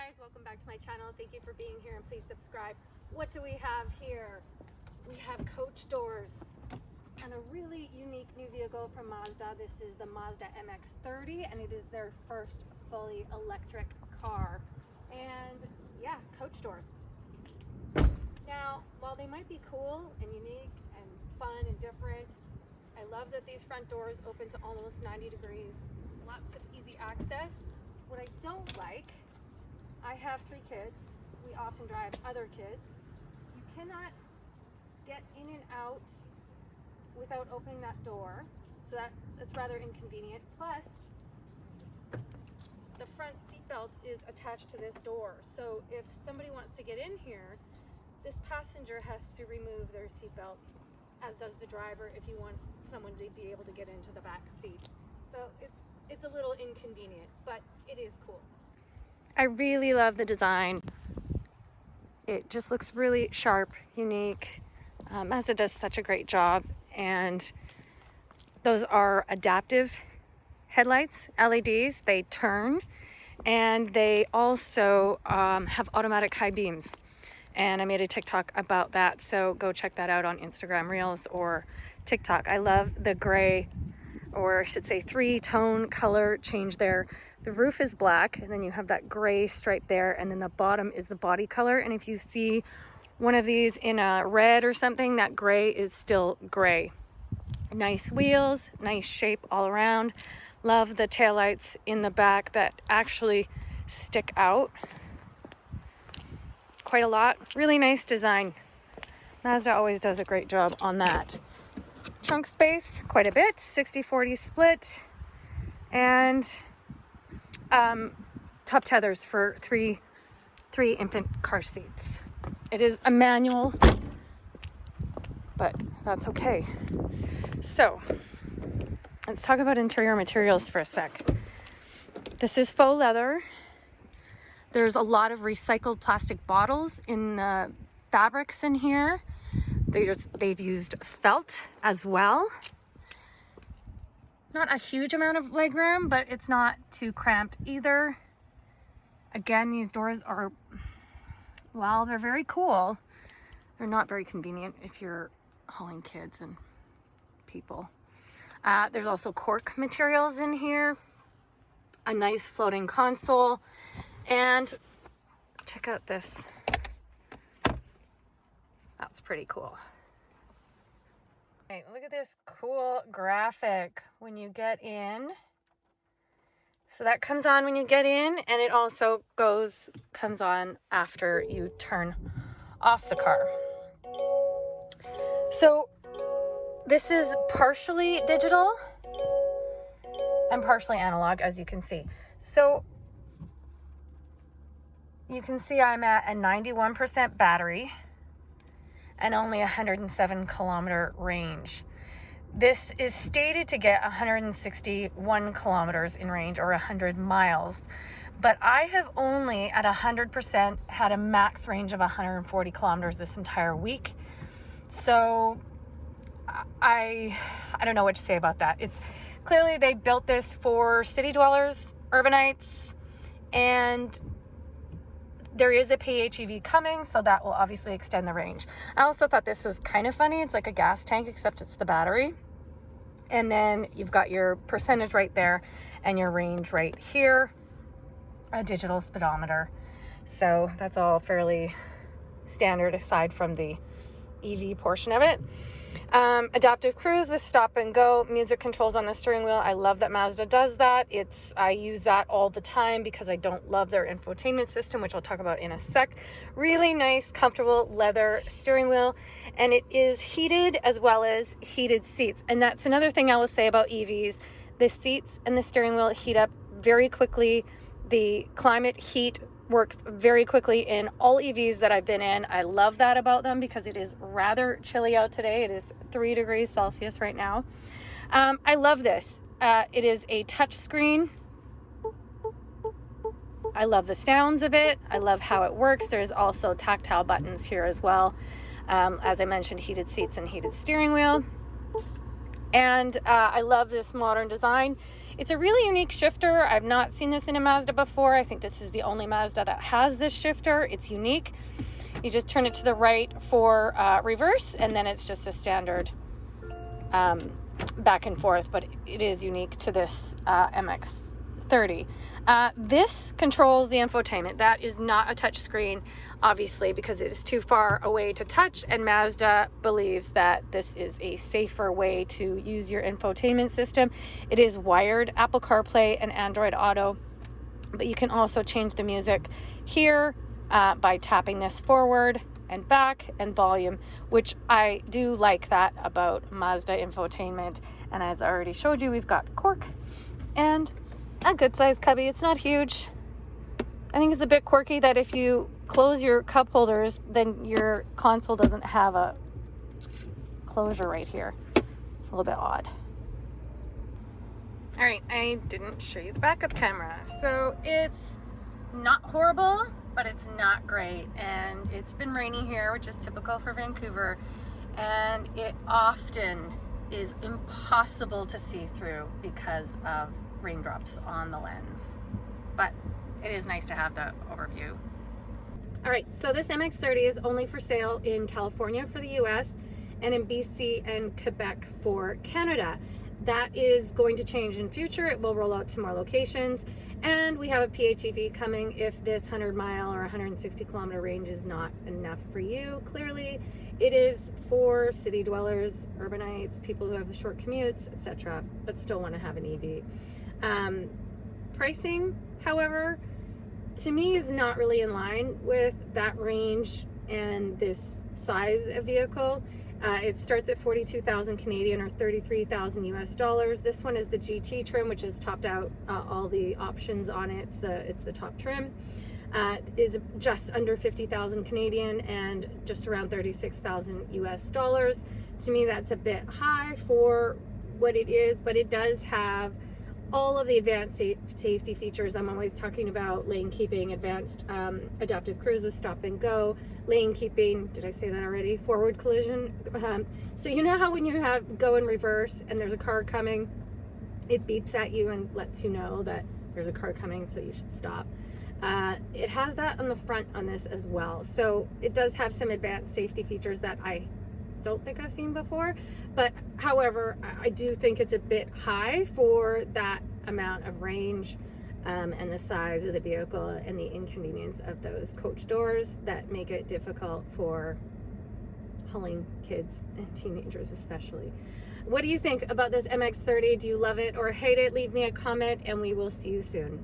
guys, welcome back to my channel. Thank you for being here and please subscribe. What do we have here? We have coach doors and a really unique new vehicle from Mazda. This is the Mazda MX-30 and it is their first fully electric car. And yeah, coach doors. Now, while they might be cool and unique and fun and different, I love that these front doors open to almost 90 degrees. Lots of easy access. What I don't like, I have 3 kids. We often drive other kids. You cannot get in and out without opening that door. So that's rather inconvenient. Plus, the front seat belt is attached to this door. So if somebody wants to get in here, this passenger has to remove their seat belt, as does the driver if you want someone to be able to get into the back seat. So it's a little inconvenient, but it is cool. I really love the design. It just looks really sharp, unique. Mazda does such a great job, and those are adaptive headlights, LEDs. They turn, and they also have automatic high beams. And I made a TikTok about that, so go check that out on Instagram Reels or TikTok. I love the gray, or I should say 3-tone color change there. The roof is black, and then you have that gray stripe there, and then the bottom is the body color. And if you see one of these in a red or something, that gray is still gray. Nice wheels, nice shape all around. Love the taillights in the back that actually stick out quite a lot. Really nice design. Mazda always does a great job on that. Trunk space, quite a bit, 60-40 split, and top tethers for three infant car seats. It is a manual, but that's okay. So let's talk about interior materials for a sec. This is faux leather. There's a lot of recycled plastic bottles in the fabrics in here. They've used felt as well. Not a huge amount of legroom, but it's not too cramped either. Again, these doors are, while they're very cool, they're not very convenient if you're hauling kids and people. There's also cork materials in here, a nice floating console, and check out this. That's pretty cool. Okay, look at this cool graphic when you get in. So that comes on when you get in, and it also comes on after you turn off the car. So this is partially digital and partially analog, as you can see. So you can see I'm at a 91% battery and only 107 kilometer range. This is stated to get 161 kilometers in range, or 100 miles. But I have only at 100% had a max range of 140 kilometers this entire week. So I don't know what to say about that. It's clearly they built this for city dwellers, urbanites, and there is a PHEV coming, so that will obviously extend the range. I also thought this was kind of funny. It's like a gas tank, except it's the battery. And then you've got your percentage right there and your range right here, a digital speedometer. So that's all fairly standard aside from the EV portion of it. Adaptive cruise with stop and go, music controls on the steering wheel. I love that Mazda does that. I use that all the time because I don't love their infotainment system, which I'll talk about in a sec. Really nice, comfortable leather steering wheel, and it is heated as well as heated seats. And that's another thing I will say about EVs. The seats and the steering wheel heat up very quickly. The climate heat works very quickly in all EVs that I've been in. I love that about them because it is rather chilly out today. It is 3 degrees Celsius right now. I love this. It is a touch screen. I love the sounds of it. I love how it works. There's also tactile buttons here as well. As I mentioned, heated seats and heated steering wheel. And I love this modern design. It's a really unique shifter. I've not seen this in a Mazda before. I think this is the only Mazda that has this shifter. It's unique. You just turn it to the right for reverse, and then it's just a standard back and forth, but it is unique to this MX-30. This controls the infotainment. That is not a touch screen, obviously, because it is too far away to touch, and Mazda believes that this is a safer way to use your infotainment system. It is wired Apple CarPlay and Android Auto, but you can also change the music here by tapping this forward and back and volume, which I do like that about Mazda infotainment. And as I already showed you, we've got cork and a good sized cubby. It's not huge. I think it's a bit quirky that if you close your cup holders, then your console doesn't have a closure right here. It's a little bit odd. All right, I didn't show you the backup camera. So it's not horrible, but it's not great. And it's been rainy here, which is typical for Vancouver. And it often is impossible to see through because of raindrops on the lens. But it is nice to have the overview. All right, so this MX-30 is only for sale in California for the US and in BC and Quebec for Canada. That is going to change in future. It will roll out to more locations, and we have a PHEV coming if this 100 mile or 160 kilometer range is not enough for you. Clearly, it is for city dwellers, urbanites, people who have short commutes, etc., but still want to have an EV. Pricing, however, to me is not really in line with that range and this size of vehicle. It starts at 42,000 Canadian or 33,000 US dollars. This one is the GT trim, which is topped out, all the options on it. It's the top trim. Is just under 50,000 Canadian and just around 36,000 US dollars. To me, that's a bit high for what it is, but it does have all of the advanced safety features. I'm always talking about lane keeping, advanced adaptive cruise with stop and go, lane keeping, did I say that already? Forward collision. So you know how when you go in reverse and there's a car coming, it beeps at you and lets you know that there's a car coming, so you should stop. It has that on the front on this as well. So it does have some advanced safety features that I don't think I've seen before, but however, I do think it's a bit high for that amount of range and the size of the vehicle and the inconvenience of those coach doors that make it difficult for hauling kids and teenagers especially. What do you think about this MX-30? Do you love it or hate it? Leave me a comment and we will see you soon.